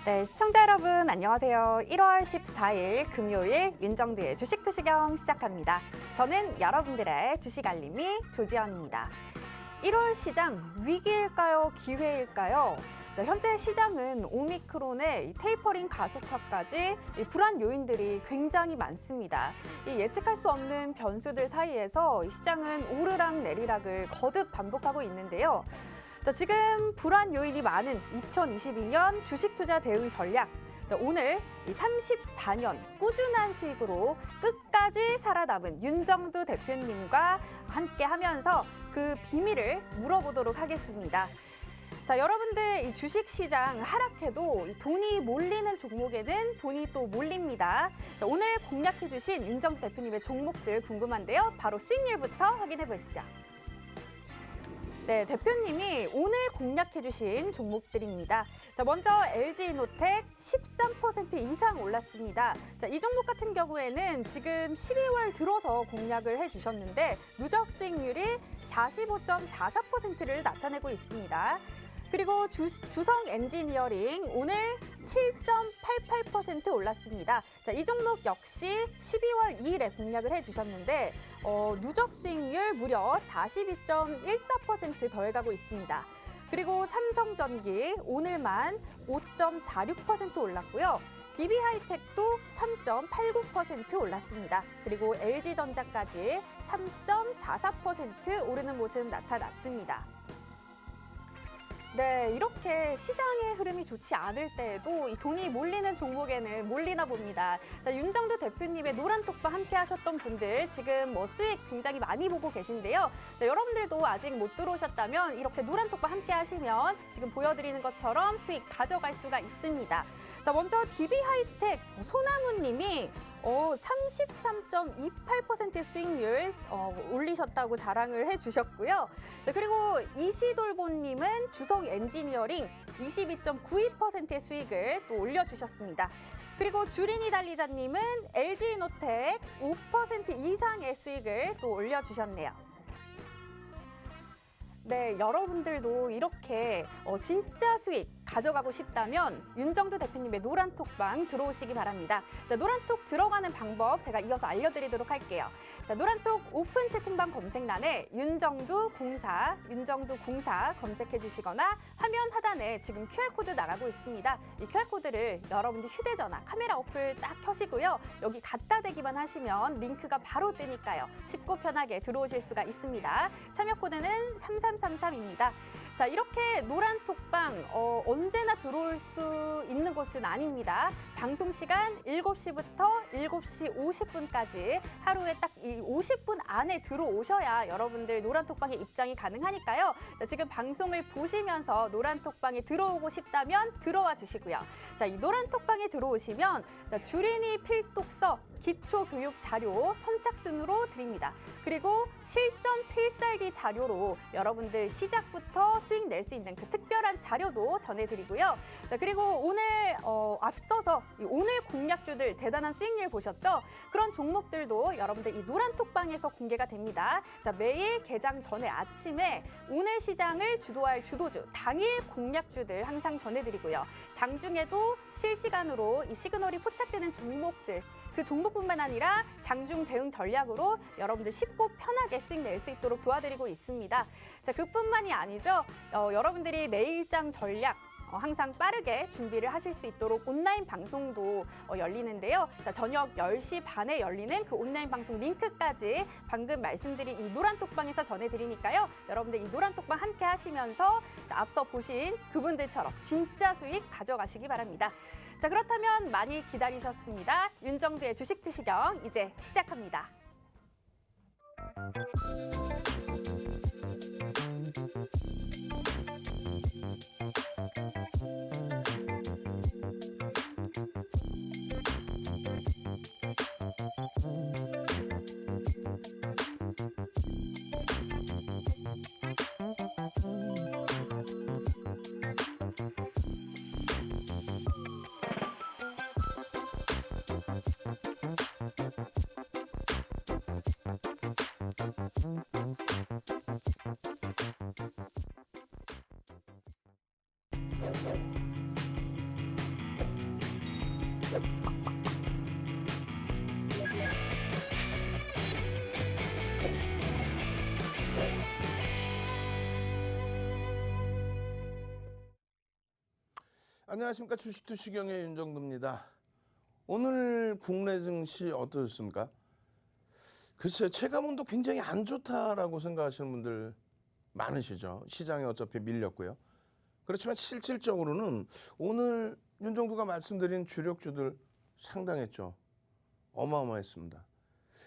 네, 시청자 여러분 안녕하세요. 1월 14일 금요일 윤정두의 주식투시경 시작합니다. 저는 여러분들의 주식 알림이 조지연입니다. 1월 시장 위기일까요? 기회일까요? 현재 시장은 오미크론의 테이퍼링 가속화까지 불안 요인들이 굉장히 많습니다. 예측할 수 없는 변수들 사이에서 시장은 오르락 내리락을 거듭 반복하고 있는데요. 지금 불안 요인이 많은 2022년 주식 투자 대응 전략. 오늘 34년 꾸준한 수익으로 끝까지 살아남은 윤정두 대표님과 함께 하면서 그 비밀을 물어보도록 하겠습니다. 여러분들 이 주식시장 하락해도 돈이 몰리는 종목에는 돈이 또 몰립니다. 오늘 공략해 주신 윤정두 대표님의 종목들 궁금한데요. 바로 수익률부터 확인해 보시죠. 네, 대표님이 오늘 공략해주신 종목들입니다. 먼저 LG이노텍 13% 이상 올랐습니다. 이 종목 같은 경우에는 지금 12월 들어서 공략을 해주셨는데 누적 수익률이 45.44%를 나타내고 있습니다. 그리고 주성 엔지니어링 오늘 7.88% 올랐습니다. 이 종목 역시 12월 2일에 공략을 해주셨는데 누적 수익률 무려 42.14% 더해가고 있습니다. 그리고 삼성전기 오늘만 5.46% 올랐고요. DB하이텍도 3.89% 올랐습니다. 그리고 LG전자까지 3.44% 오르는 모습 나타났습니다. 네, 이렇게 시장의 흐름이 좋지 않을 때에도 이 돈이 몰리는 종목에는 몰리나 봅니다. 윤정두 대표님의 노란톡방 함께 하셨던 분들 지금 수익 굉장히 많이 보고 계신데요. 여러분들도 아직 못 들어오셨다면 이렇게 노란톡방 함께 하시면 지금 보여드리는 것처럼 수익 가져갈 수가 있습니다. 먼저 DB하이텍 소나무님이 33.28% 수익률 올리셨다고 자랑을 해주셨고요. 그리고 이시돌보님은 주성 엔지니어링 22.92%의 수익을 또 올려주셨습니다. 그리고 주린이 달리자님은 LG이노텍 5% 이상의 수익을 또 올려주셨네요. 네, 여러분들도 이렇게 진짜 수익 가져가고 싶다면 윤정두 대표님의 노란톡방 들어오시기 바랍니다. 노란톡 들어가는 방법 제가 이어서 알려드리도록 할게요. 노란톡 오픈 채팅방 검색란에 윤정두 공사 검색해 주시거나 화면 하단에 지금 QR코드 나가고 있습니다. 이 QR코드를 여러분들 휴대전화 카메라 어플 딱 켜시고요. 여기 갖다 대기만 하시면 링크가 바로 뜨니까요. 쉽고 편하게 들어오실 수가 있습니다. 참여 코드는 3333입니다. 이렇게 노란톡방 언제나 들어올 수 있는 곳은 아닙니다. 방송 시간 7시부터 7시 50분까지 하루에 딱 이 50분 안에 들어오셔야 여러분들 노란톡방에 입장이 가능하니까요. 지금 방송을 보시면서 노란톡방에 들어오고 싶다면 들어와 주시고요. 이 노란톡방에 들어오시면 주린이 필독서 기초교육 자료 선착순으로 드립니다. 그리고 실전 필살기 자료로 여러분들 시작부터 수익 낼 수 있는 그 특별한 자료도 전해드리고요. 그리고 오늘 앞서서 오늘 공략주들 대단한 수익률 보셨죠? 그런 종목들도 여러분들 이 노란톡방에서 공개가 됩니다. 매일 개장 전에 아침에 오늘 시장을 주도할 주도주, 당일 공략주들 항상 전해드리고요. 장중에도 실시간으로 이 시그널이 포착되는 종목들, 그 종목뿐만 아니라 장중 대응 전략으로 여러분들 쉽고 편하게 수익 낼 수 있도록 도와드리고 있습니다. 그뿐만이 아니죠. 여러분들이 내일장 전략 항상 빠르게 준비를 하실 수 있도록 온라인 방송도 열리는데요. 저녁 10시 반에 열리는 그 온라인 방송 링크까지 방금 말씀드린 이 노란톡방에서 전해드리니까요. 여러분들 이 노란톡방 함께 하시면서 앞서 보신 그분들처럼 진짜 수익 가져가시기 바랍니다. 그렇다면 많이 기다리셨습니다. 윤정두의 주식투시경 이제 시작합니다. 안녕하십니까. 주식투시경의 윤정두입니다. 오늘 국내 증시 어떠셨습니까? 글쎄요, 체감온도 굉장히 안 좋다라고 생각하시는 분들 많으시죠. 시장이 어차피 밀렸고요. 그렇지만 실질적으로는 오늘 윤정두가 말씀드린 주력주들 상당했죠. 어마어마했습니다.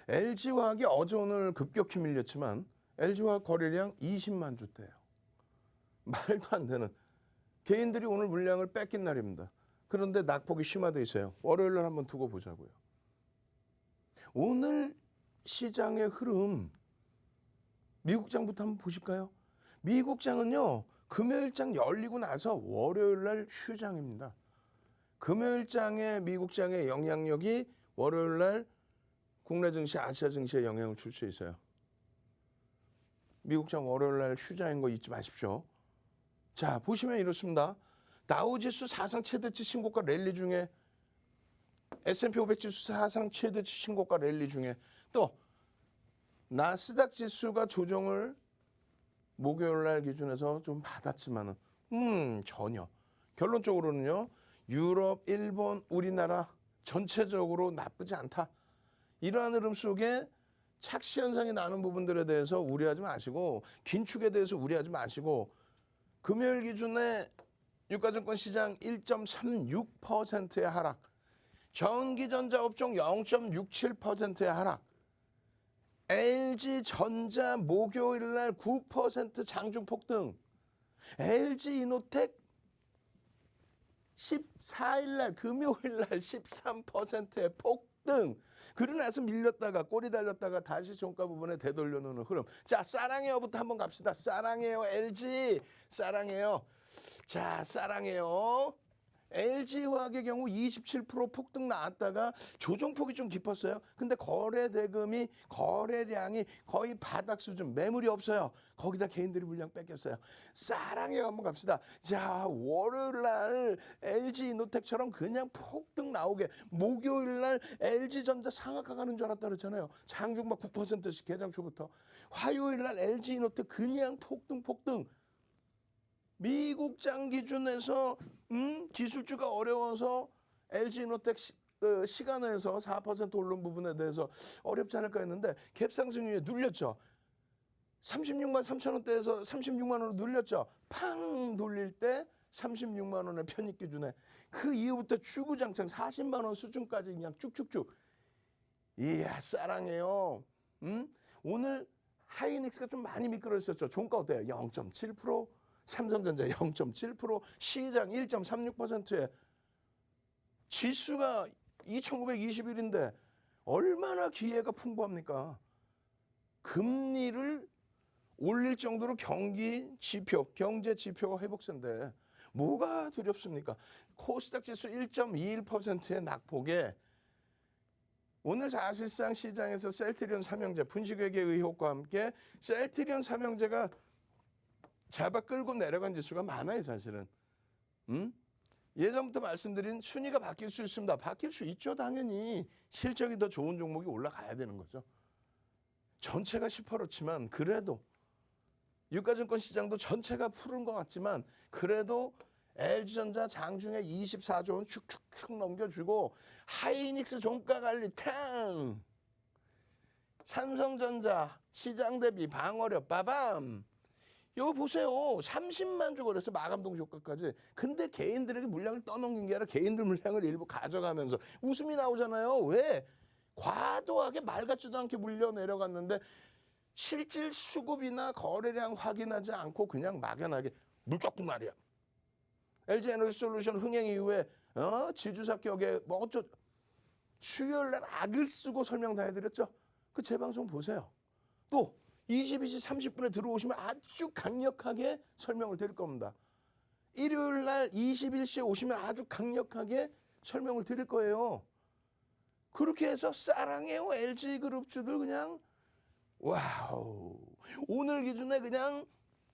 LG화학이 어제 오늘 급격히 밀렸지만 LG화학 거래량 20만 주대예요. 말도 안 되는. 개인들이 오늘 물량을 뺏긴 날입니다. 그런데 낙폭이 심화되어 있어요. 월요일 날 한번 두고 보자고요. 오늘 시장의 흐름, 미국장부터 한번 보실까요? 미국장은요, 금요일장 열리고 나서 월요일 날 휴장입니다. 금요일장의 미국장의 영향력이 월요일 날 국내 증시, 아시아 증시에 영향을 줄 수 있어요. 미국장 월요일 날 휴장인 거 잊지 마십시오. 자, 보시면 이렇습니다. 다우지수 사상 최대치 신고가 랠리 중에 S&P 500 지수 사상 최대치 신고가 랠리 중에 또 나스닥 지수가 조정을 목요일 날 기준에서 좀 받았지만은 전혀. 결론적으로는요. 유럽, 일본, 우리나라 전체적으로 나쁘지 않다. 이러한 흐름 속에 착시 현상이 나는 부분들에 대해서 우려하지 마시고 긴축에 대해서 우려하지 마시고 금요일 기준에 유가증권 시장 1.36%의 하락, 전기전자 업종 0.67%의 하락, LG전자 목요일 날 9% 장중 폭등, LG이노텍 14일 날 금요일 날 13%의 폭등. 그러고 나서 밀렸다가 꼬리 달렸다가 다시 종가 부분에 되돌려놓는 흐름. 자, 사랑해요부터 한번 갑시다. 사랑해요 LG. 사랑해요. 자, 사랑해요. LG화학의 경우 27% 폭등 나왔다가 조정폭이 좀 깊었어요. 근데 거래 대금이 거래량이 거의 바닥 수준, 매물이 없어요. 거기다 개인들이 물량 뺏겼어요. 사랑해요 한번 갑시다. 자, 월요일 날 LG이노텍처럼 그냥 폭등 나오게 목요일 날 LG전자 상한가 가는 줄 알았다 그랬잖아요. 장중 막 9%씩 개장 초부터. 화요일 날 LG이노텍 그냥 폭등. 미국장 기준에서 기술주가 어려워서 LG이노텍 시간에서 4% 오른 부분에 대해서 어렵지 않을까 했는데 갭상승 위에 눌렸죠. 36만 3천 원대에서 36만 원으로 눌렸죠. 팡 돌릴 때 36만 원의 편입 기준에 그 이후부터 주구장창 40만 원 수준까지 그냥 쭉쭉쭉. 이야, 사랑해요. 오늘 하이닉스가 좀 많이 미끄러졌었죠. 종가 어때요? 0.7%. 삼성전자 0.7%, 시장 1.36%에 지수가 2921인데 얼마나 기회가 풍부합니까? 금리를 올릴 정도로 경제 지표가 회복세인데 뭐가 두렵습니까? 코스닥 지수 1.21%의 낙폭에 오늘 사실상 시장에서 셀트리온 삼형제 분식회계 의혹과 함께 셀트리온 삼형제가 잡아 끌고 내려간 지수가 많아요, 사실은. 예전부터 말씀드린 순위가 바뀔 수 있습니다. 바뀔 수 있죠, 당연히. 실적이 더 좋은 종목이 올라가야 되는 거죠. 전체가 10%지만 그래도 유가증권 시장도 전체가 푸른 것 같지만 그래도 LG전자 장중에 24조 원 축축축 넘겨주고 하이닉스 종가 관리 탕! 삼성전자 시장 대비 방어력 빠밤! 이거 보세요. 30만 주 거래서 마감동 효과까지. 근데 개인들에게 물량을 떠넘긴 게 아니라 개인들 물량을 일부 가져가면서 웃음이 나오잖아요. 왜? 과도하게 말 같지도 않게 물려 내려갔는데 실질 수급이나 거래량 확인하지 않고 그냥 막연하게 물적국 말이야. LG에너지솔루션 흥행 이후에 지주사격에 뭐 어쩌 수요일 날 악을 쓰고 설명 다 해드렸죠. 그 재방송 보세요. 또 22시 30분에 들어오시면 아주 강력하게 설명을 드릴 겁니다. 일요일 날 21시에 오시면 아주 강력하게 설명을 드릴 거예요. 그렇게 해서 사랑해요 LG그룹주들 그냥 와우. 오늘 기준에 그냥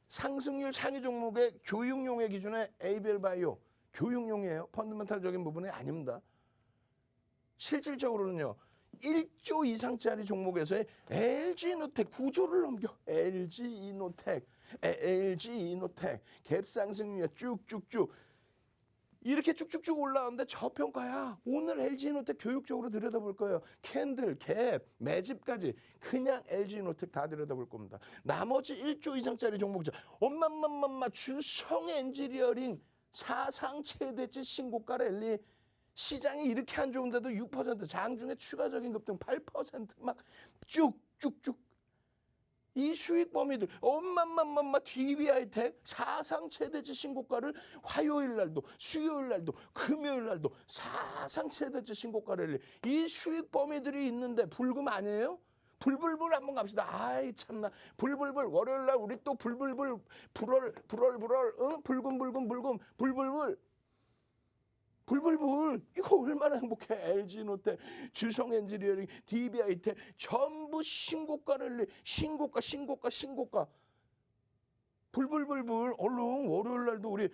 상승률 상위 종목의 교육용의 기준에 ABL바이오 교육용이에요. 펀드멘탈적인 부분이 아닙니다. 실질적으로는요. 1조 이상짜리 종목에서의 LG이노텍 구조를 넘겨. LG이노텍, LG이노텍 갭상승률 쭉쭉쭉 이렇게 쭉쭉쭉 올라오는데 저평가야. 오늘 LG이노텍 교육적으로 들여다볼 거예요. 캔들, 갭, 매집까지 그냥 LG이노텍 다 들여다볼 겁니다. 나머지 1조 이상짜리 종목이죠. 엄마맘맘마 주성 엔지니어링 사상 최대치 신고가 랠리. 시장이 이렇게 안 좋은데도 6% 장중에 추가적인 급등 8%막 쭉쭉쭉 이 수익 범위들 엄마맘맘마 DB하이텍 사상 최대치 신고가를 화요일 날도 수요일 날도 금요일 날도 사상 최대치 신고가를 이 수익 범위들이 있는데 불금 아니에요? 불불불 한번 갑시다. 아이 참나 불불불 월요일 날 우리 또 불불불 불월 응? 불금 불불불 이거 얼마나 행복해. LG노텍, 주성엔지니어링, DB하이텍 전부 신고가를 신고가 불불불불 얼른 월요일 날도 우리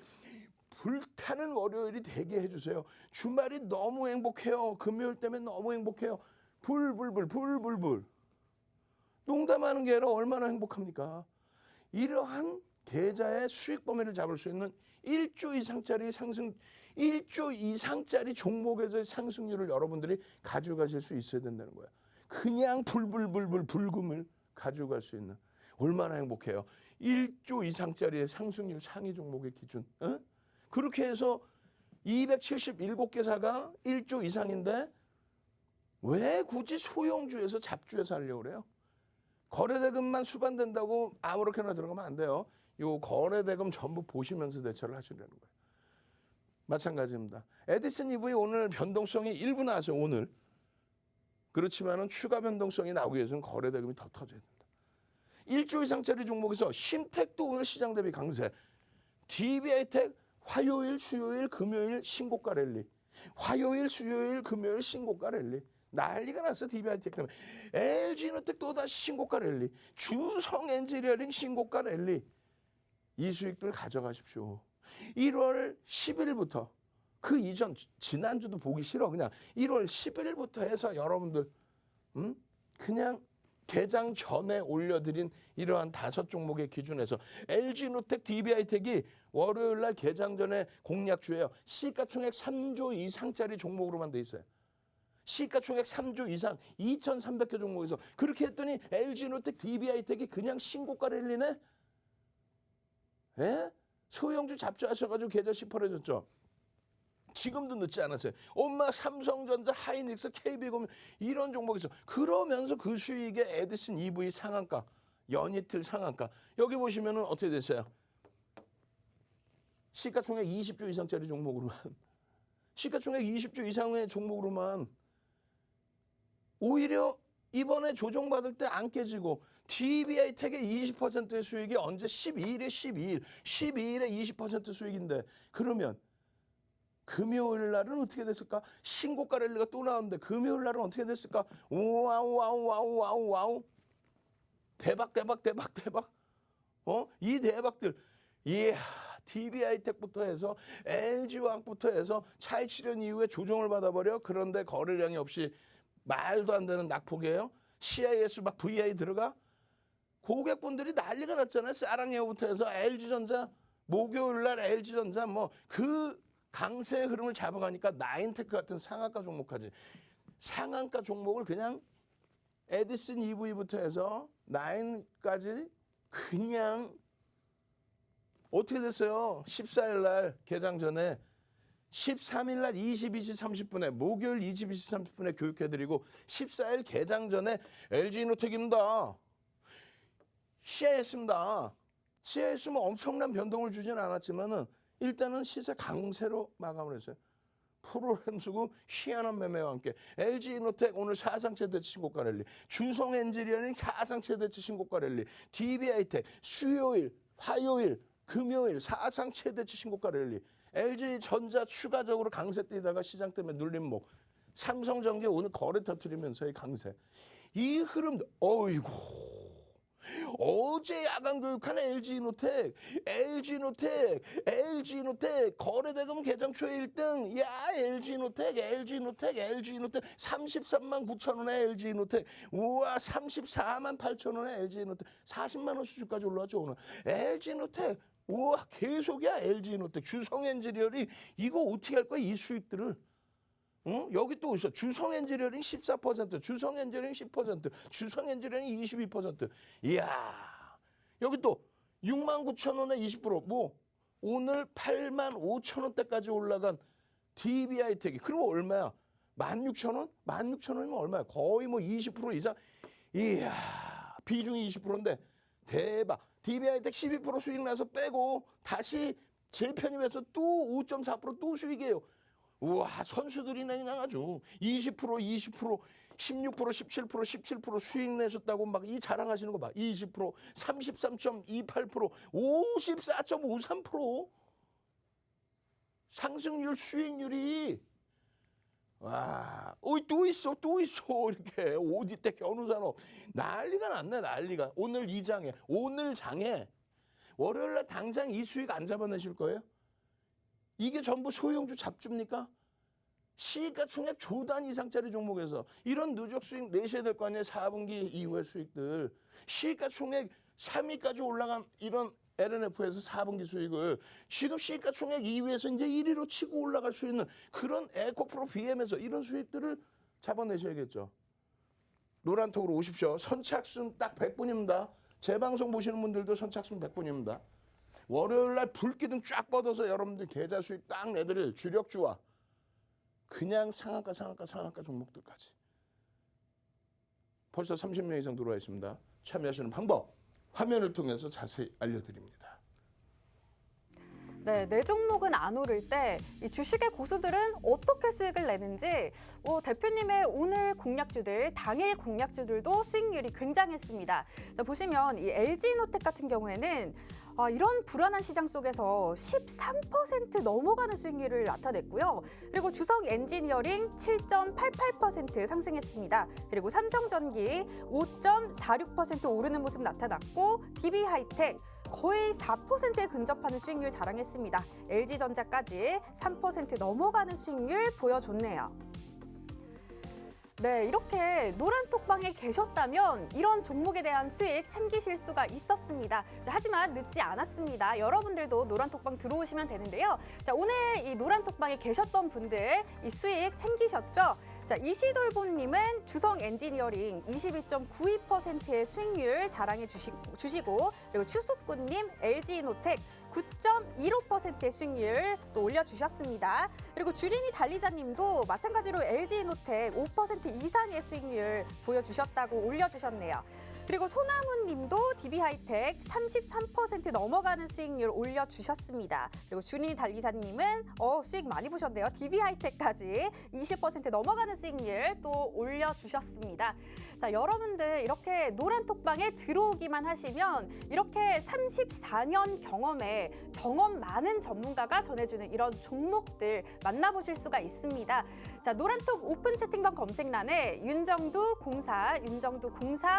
불타는 월요일이 되게 해주세요. 주말이 너무 행복해요. 금요일 때문에 너무 행복해요. 불불불 농담하는 게 아니라 얼마나 행복합니까? 이러한 계좌의 수익 범위를 잡을 수 있는 1조 이상짜리 상승 1조 이상짜리 종목에서의 상승률을 여러분들이 가져가실 수 있어야 된다는 거야. 그냥 불금을 가져갈 수 있는 얼마나 행복해요. 1조 이상짜리의 상승률 상위 종목의 기준. 어? 그렇게 해서 277개사가 1조 이상인데 왜 굳이 소형주에서 잡주에서 하려고 그래요? 거래대금만 수반된다고 아무렇게나 들어가면 안 돼요. 요 거래대금 전부 보시면서 대처를 하시려는 거예요. 마찬가지입니다. 에디슨 EV 오늘 변동성이 일부 나왔어요. 오늘. 그렇지만은 추가 변동성이 나오기 위해서는 거래대금이 더 터져야 된다. 1조 이상짜리 종목에서 심텍도 오늘 시장 대비 강세. DB하이텍 화요일, 수요일, 금요일 신고가 랠리. 화요일, 수요일, 금요일 신고가 랠리. 난리가 났어. DB하이텍 때문에. LG이노텍 또다시 신고가 랠리. 주성엔지니어링 신고가 랠리. 이 수익들 가져가십시오. 1월 10일부터 그 이전 지난주도 보기 싫어. 그냥 1월 10일부터 해서 여러분들 그냥 개장 전에 올려드린 이러한 5종목의 기준에서 LG노텍, DB하이텍이 월요일 날 개장 전에 공략주예요. 시가총액 3조 이상짜리 종목으로만 돼 있어요. 시가총액 3조 이상 2,300개 종목에서 그렇게 했더니 LG노텍, DB하이텍이 그냥 신고가 랠리네. 예? 소형주 잡주하셔가지고 계좌 10%줬죠. 지금도 늦지 않았어요. 엄마 삼성전자, 하이닉스, KB금 이런 종목에서 그러면서 그 수익에 에디슨 EV 상한가, 연이틀 상한가 여기 보시면은 어떻게 됐어요? 시가총액 20조 이상짜리 종목으로만 시가총액 20조 이상의 종목으로만 오히려 이번에 조정받을 때 안 깨지고 DB하이텍의 20%의 수익이 언제 12일에 12일에 20% 수익인데 그러면 금요일 날은 어떻게 됐을까? 신고가 랠리가 또 나오는데 금요일 날은 어떻게 됐을까? 와우 대박 이 대박들 이야 DB하이텍부터 해서 LG화학부터 해서 차익 실현 이후에 조정을 받아버려. 그런데 거래량이 없이 말도 안 되는 낙폭이에요. CIS 막 VI 들어가. 고객분들이 난리가 났잖아요. 사랑해요부터 해서 LG전자 목요일 날 LG전자 뭐 그 강세의 흐름을 잡아가니까 나인테크 같은 상한가 종목까지 상한가 종목을 그냥 에디슨 EV부터 해서 나인까지 그냥 어떻게 됐어요? 14일 날 개장 전에 13일 날 22시 30분에 목요일 22시 30분에 교육해드리고 14일 개장 전에 LG이노텍입니다. CIS입니다. CIS는 엄청난 변동을 주지는 않았지만은 일단은 시세 강세로 마감을 했어요. 프로그램 수급 희한한 매매와 함께 LG이노텍 오늘 사상 최대치 신고가 랠리, 주성엔지니어링 사상 최대치 신고가 랠리, DB하이텍 수요일, 화요일, 금요일 사상 최대치 신고가 랠리, LG전자 추가적으로 강세 뛰다가 시장 때문에 눌림목, 삼성전기 오늘 거래 터뜨리면서의 강세. 이 흐름 어이구 어제 야간 교육한 LG노텍 거래대금 개장 초에 1등. 야, LG노텍 33만 9천 원에 LG노텍. 우와, 34만 8천 원에 LG노텍. 40만 원 수준까지 올라왔죠 오늘. LG노텍. 우와, 계속이야 LG노텍. 주성엔지니어링 이거 어떻게 할 거야 이 수익들을. 응? 여기 또 있어. 주성엔지니어링 14%, 주성엔지니어링 10%, 주성엔지니어링 22%. 이야, 여기 또 6만 9천 원에 20%. 뭐 오늘 8만 5천 원대까지 올라간 DB하이텍이. 그럼 얼마야? 16,000원? 16,000원이면 얼마야? 거의 뭐 20% 이상. 이야, 비중이 20%인데 대박. DB하이텍 12% 수익 나서 빼고 다시 재편입해서 또 5.4% 수익이에요. 우와, 선수들이네 그냥 아주 20%, 16%, 17% 수익 내셨다고 막 이 자랑하시는 거 봐. 20%, 33.28%, 54.53% 상승률 수익률이. 와, 또 있어 이렇게 오디텍 현우산업 난리가 났네 난리가. 오늘 이 장에 월요일날 당장 이 수익 안 잡아내실 거예요? 이게 전부 소형주 잡줍니까? 시가총액 조단 이상짜리 종목에서 이런 누적 수익 내셔야 될 거 아니에요. 4분기 이후의 수익들. 시가총액 3위까지 올라간 이런 LNF에서 4분기 수익을 지금 시가총액 2위에서 이제 1위로 치고 올라갈 수 있는 그런 에코프로 BM에서 이런 수익들을 잡아내셔야겠죠. 노란톡으로 오십시오. 선착순 딱 100분입니다. 제 방송 보시는 분들도 선착순 100분입니다. 월요일날 불기둥 쫙 뻗어서 여러분들 계좌 수익 딱 내드릴 주력주와 그냥 상한가 종목들까지 벌써 30명 이상 들어와 있습니다. 참여하시는 방법 화면을 통해서 자세히 알려드립니다. 네, 내 종목은 안 오를 때 이 주식의 고수들은 어떻게 수익을 내는지 대표님의 오늘 공략주들, 당일 공략주들도 수익률이 굉장했습니다. 자, 보시면 이 LG노텍 같은 경우에는 이런 불안한 시장 속에서 13% 넘어가는 수익률을 나타냈고요. 그리고 주성엔지니어링 7.88% 상승했습니다. 그리고 삼성전기 5.46% 오르는 모습 나타났고 DB하이텍 거의 4%에 근접하는 수익률 자랑했습니다. LG전자까지 3% 넘어가는 수익률 보여줬네요. 네, 이렇게 노란톡방에 계셨다면 이런 종목에 대한 수익 챙기실 수가 있었습니다. 자, 하지만 늦지 않았습니다. 여러분들도 노란톡방 들어오시면 되는데요. 자, 오늘 이 노란톡방에 계셨던 분들 이 수익 챙기셨죠? 자, 이시돌봄님은 주성엔지니어링 22.92%의 수익률 자랑해 주시고 그리고 추숙군님 LG노텍 9.15%의 수익률 또 올려주셨습니다. 그리고 주린이 달리자님도 마찬가지로 LG노텍 5% 이상의 수익률 보여주셨다고 올려주셨네요. 그리고 소나무님도 DB하이텍 33% 넘어가는 수익률 올려주셨습니다. 그리고 주린이 달리자님은 수익 많이 보셨네요. DB하이텍까지 20% 넘어가는 수익률 또 올려주셨습니다. 자, 여러분들 이렇게 노란톡방에 들어오기만 하시면 이렇게 34년 경험 많은 전문가가 전해주는 이런 종목들 만나보실 수가 있습니다. 자, 노란톡 오픈 채팅방 검색란에 윤정두 공사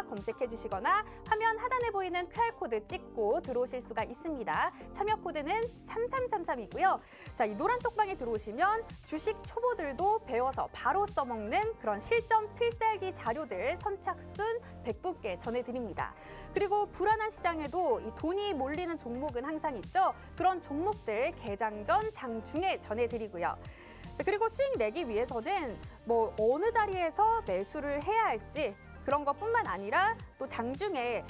검색해 주시거나 화면 하단에 보이는 QR코드 찍고 들어오실 수가 있습니다. 참여 코드는 3333이고요. 자, 이 노란톡방에 들어오시면 주식 초보들도 배워서 바로 써먹는 그런 실전 필살기 자료들 선착순 100분께 전해드립니다. 그리고 불안한 시장에도 이 돈이 몰리는 종목은 항상 있죠. 그런 종목들 개장 전 장중에 전해드리고요. 자, 그리고 수익 내기 위해서는 뭐 어느 자리에서 매수를 해야 할지 그런 것뿐만 아니라 또 장중에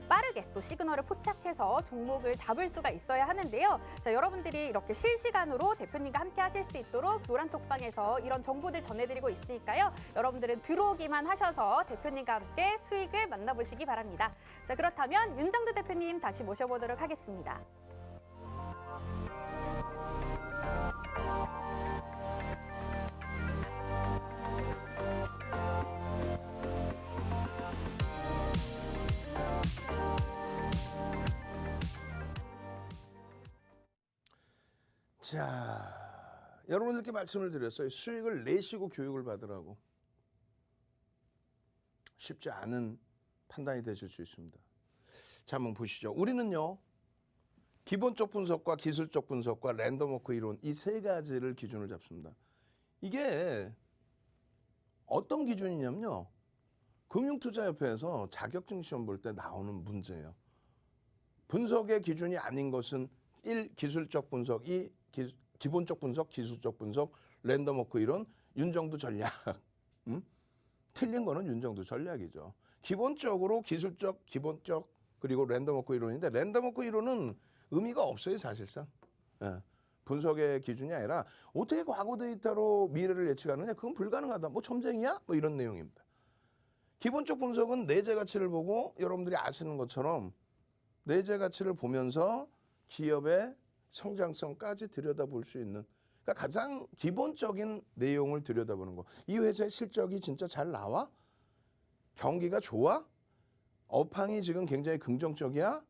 빠르게 또 시그널을 포착해서 종목을 잡을 수가 있어야 하는데요. 자, 여러분들이 이렇게 실시간으로 대표님과 함께 하실 수 있도록 노란톡방에서 이런 정보들 전해드리고 있으니까요. 여러분들은 들어오기만 하셔서 대표님과 함께 수익을 만나보시기 바랍니다. 자, 그렇다면 윤정두 대표님 다시 모셔보도록 하겠습니다. 자, 여러분들께 말씀을 드렸어요. 수익을 내시고 교육을 받으라고. 쉽지 않은 판단이 되실 수 있습니다. 자, 한번 보시죠. 우리는요, 기본적 분석과 기술적 분석과 랜덤워크 이론 이 세 가지를 기준을 잡습니다. 이게 어떤 기준이냐면요, 금융투자협회에서 자격증 시험 볼 때 나오는 문제예요. 분석의 기준이 아닌 것은 1. 기술적 분석, 2. 기본적 분석, 기술적 분석, 랜덤워크 이론, 윤정두 전략. 틀린 거는 윤정두 전략이죠. 기본적으로 기술적, 기본적, 그리고 랜덤워크 이론인데 랜덤워크 이론은 의미가 없어요, 사실상. 예. 분석의 기준이 아니라 어떻게 과거 데이터로 미래를 예측하느냐, 그건 불가능하다. 뭐 점쟁이야? 뭐 이런 내용입니다. 기본적 분석은 내재 가치를 보고 여러분들이 아시는 것처럼 내재 가치를 보면서 기업의 성장성까지 들여다볼 수 있는, 그러니까 가장 기본적인 내용을 들여다보는 거. 이 회사의 실적이 진짜 잘 나와? 경기가 좋아? 업황이 지금 굉장히 긍정적이야?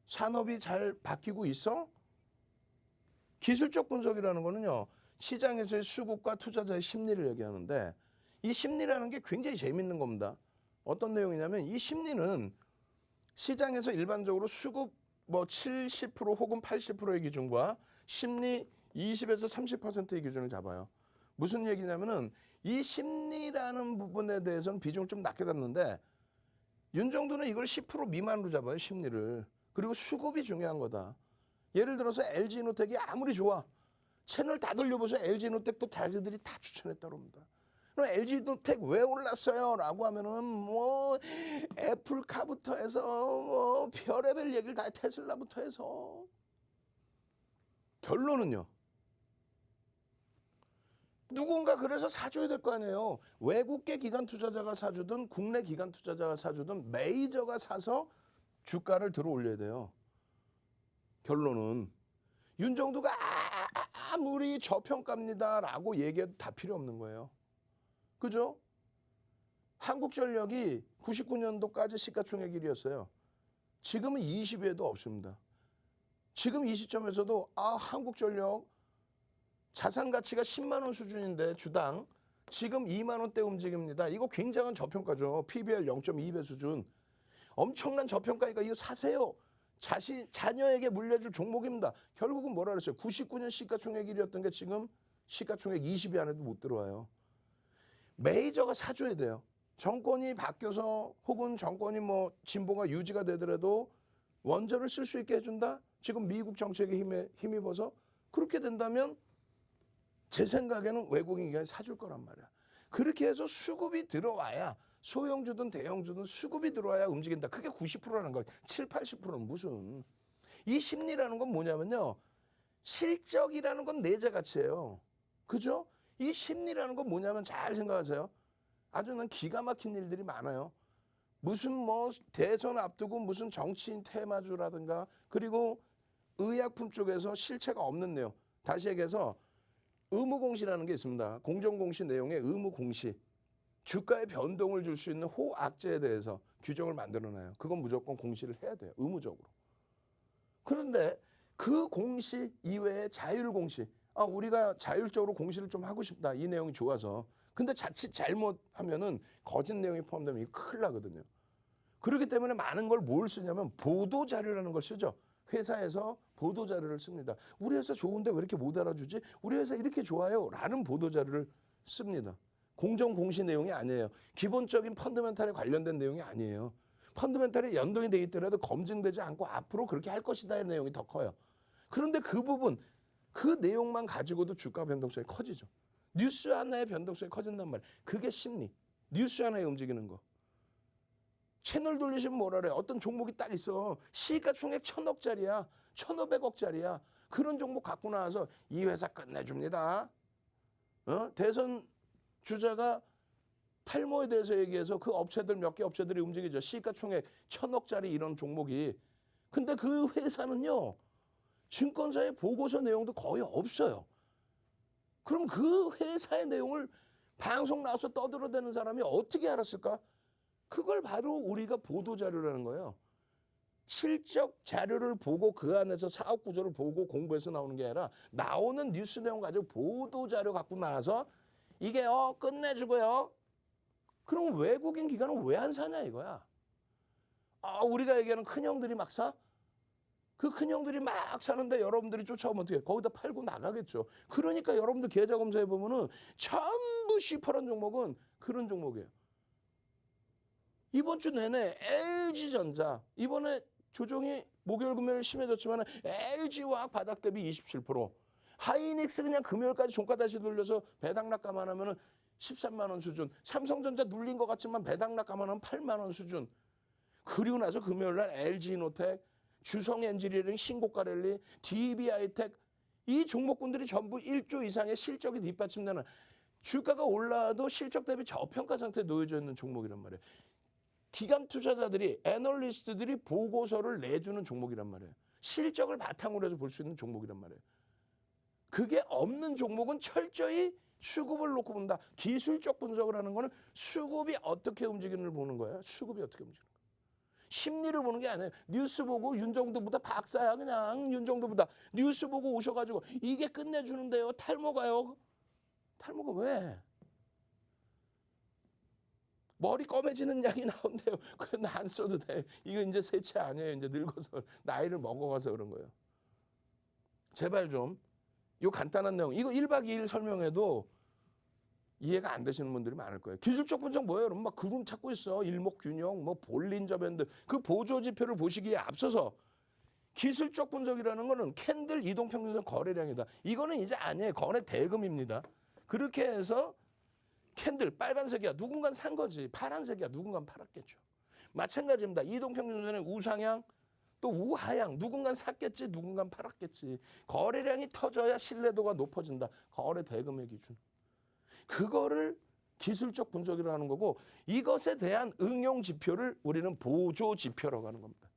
산업이 잘 바뀌고 있어? 기술적 분석이라는 거는요, 시장에서의 수급과 투자자의 심리를 얘기하는데 이 심리라는 게 굉장히 재밌는 겁니다. 어떤 내용이냐면 이 심리는 시장에서 일반적으로 수급 뭐 70% 혹은 80%의 기준과 심리 20에서 30%의 기준을 잡아요. 무슨 얘기냐면은 이 심리라는 부분에 대해서는 비중을 좀 낮게 잡는데 윤정두는 이걸 10% 미만으로 잡아요, 심리를. 그리고 수급이 중요한 거다. 예를 들어서 LG노텍이 아무리 좋아, 채널 다 돌려보세요. LG노텍도 자기들이 다 추천했다고 합니다. 그럼 LG노텍 왜 올랐어요? 라고 하면은 뭐 애플카부터 해서 뭐 별의별 얘기를 다, 테슬라부터 해서. 결론은요, 누군가 그래서 사줘야 될 거 아니에요. 외국계 기관 투자자가 사주든 국내 기관 투자자가 사주든 메이저가 사서 주가를 들어 올려야 돼요. 결론은 윤정두가 아무리 저평가입니다라고 얘기해도 다 필요 없는 거예요. 그죠? 한국전력이 99년도까지 시가총액 1위였어요. 지금은 20위에도 없습니다. 지금 이 시점에서도 한국전력 자산 가치가 10만 원 수준인데 주당 지금 2만 원대 움직입니다. 이거 굉장한 저평가죠. PBR 0.2배 수준. 엄청난 저평가니까 이거 사세요. 자녀에게 물려줄 종목입니다. 결국은 뭐라 그랬어요? 99년 시가총액 1위였던 게 지금 시가총액 20위 안에도 못 들어와요. 메이저가 사줘야 돼요. 정권이 바뀌어서 혹은 정권이 뭐 진보가 유지가 되더라도 원전을 쓸 수 있게 해준다? 지금 미국 정책에 힘입어서 그렇게 된다면 제 생각에는 외국인 기관이 사줄 거란 말이야. 그렇게 해서 수급이 들어와야, 소형주든 대형주든 수급이 들어와야 움직인다. 그게 90%라는 거예요. 7, 80%는 무슨. 이 심리라는 건 뭐냐면요, 실적이라는 건 내재 가치예요. 그죠? 이 심리라는 건 뭐냐면 잘 생각하세요. 아주 난 기가 막힌 일들이 많아요. 무슨 뭐 대선 앞두고 무슨 정치인 테마주라든가, 그리고 의약품 쪽에서 실체가 없는 내용. 다시 얘기해서 의무공시라는 게 있습니다. 공정공시 내용의 의무공시. 주가에 변동을 줄 수 있는 호악재에 대해서 규정을 만들어놔요. 그건 무조건 공시를 해야 돼요. 의무적으로. 그런데 그 공시 이외에 자율공시. 우리가 자율적으로 공시를 좀 하고 싶다. 이 내용이 좋아서. 근데 자칫 잘못하면은 거짓 내용이 포함되면 이거 큰일 나거든요. 그렇기 때문에 많은 걸 뭘 쓰냐면 보도자료라는 걸 쓰죠. 회사에서 보도자료를 씁니다. 우리 회사 좋은데 왜 이렇게 못 알아주지? 우리 회사 이렇게 좋아요. 라는 보도자료를 씁니다. 공정공시 내용이 아니에요. 기본적인 펀더멘탈에 관련된 내용이 아니에요. 펀더멘탈에 연동이 되어 있더라도 검증되지 않고 앞으로 그렇게 할 것이다의 내용이 더 커요. 그런데 그 부분, 그 내용만 가지고도 주가 변동성이 커지죠. 뉴스 하나의 변동성이 커진단 말이에요. 그게 심리. 뉴스 하나에 움직이는 거. 채널 돌리시면 뭐라 그래. 어떤 종목이 딱 있어. 시가총액 1,000억짜리야. 1,500억짜리야. 그런 종목 갖고 나와서 이 회사 끝내줍니다. 대선 주자가 탈모에 대해서 얘기해서 그 업체들 몇 개 업체들이 움직이죠. 시가총액 1,000억짜리 이런 종목이. 근데 그 회사는요, 증권사의 보고서 내용도 거의 없어요. 그럼 그 회사의 내용을 방송 나와서 떠들어대는 사람이 어떻게 알았을까? 그걸 바로 우리가 보도자료라는 거예요. 실적 자료를 보고 그 안에서 사업 구조를 보고 공부해서 나오는 게 아니라 나오는 뉴스 내용 가지고 보도자료 갖고 나와서 이게 끝내주고요. 그럼 외국인 기관은 왜 안 사냐 이거야. 우리가 얘기하는 큰형들이 막 사? 그 큰형들이 막 사는데 여러분들이 쫓아오면 어떻게 해? 거기다 팔고 나가겠죠. 그러니까 여러분들 계좌 검사해 보면은 전부 시퍼런 종목은 그런 종목이에요. 이번 주 내내 LG전자, 이번에 조정이 목요일 금요일 심해졌지만 LG화학 바닥 대비 27%, 하이닉스 그냥 금요일까지 종가 다시 돌려서 배당 낙가만 하면은 13만 원 수준, 삼성전자 눌린 것 같지만 배당 낙가만 하면 8만 원 수준. 그리고 나서 금요일 날 LG노텍, 주성엔지니어링 신고가 랠리, DB하이텍, 이 종목군들이 전부 1조 이상의 실적이 뒷받침되는, 주가가 올라도 실적 대비 저평가 상태에 놓여져 있는 종목이란 말이에요. 기관 투자자들이, 애널리스트들이 보고서를 내주는 종목이란 말이에요. 실적을 바탕으로 해서 볼 수 있는 종목이란 말이에요. 그게 없는 종목은 철저히 수급을 놓고 본다. 기술적 분석을 하는 거는 수급이 어떻게 움직이는지를 보는 거예요. 수급이 어떻게 움직이는 거예요. 심리를 보는 게 아니에요. 뉴스 보고 윤정도보다 박사야. 그냥 윤정도보다 뉴스 보고 오셔가지고 이게 끝내주는데요. 탈모가요. 탈모가 왜? 머리 검해지는 약이 나온대요. 그건 안 써도 돼. 이거 이제 세체 아니에요. 이제 늙어서 나이를 먹어가서 그런 거예요. 제발 좀 이 간단한 내용, 이거 1박 2일 설명해도 이해가 안 되시는 분들이 많을 거예요. 기술적 분석 뭐예요? 여러분 막 그룹 찾고 있어. 일목균형, 뭐 볼린저 밴드, 그 보조 지표를 보시기에 앞서서 기술적 분석이라는 거는 캔들 이동평균선 거래량이다. 이거는 이제 아니에요. 거래 대금입니다. 그렇게 해서 캔들 빨간색이야. 누군가 산 거지. 파란색이야. 누군가 팔았겠죠. 마찬가지입니다. 이동평균선의 우상향 또 우하향. 누군가 샀겠지. 누군가 팔았겠지. 거래량이 터져야 신뢰도가 높아진다. 거래 대금의 기준. 그거를 기술적 분석이라는 거고, 이것에 대한 응용 지표를 우리는 보조 지표라고 하는 겁니다.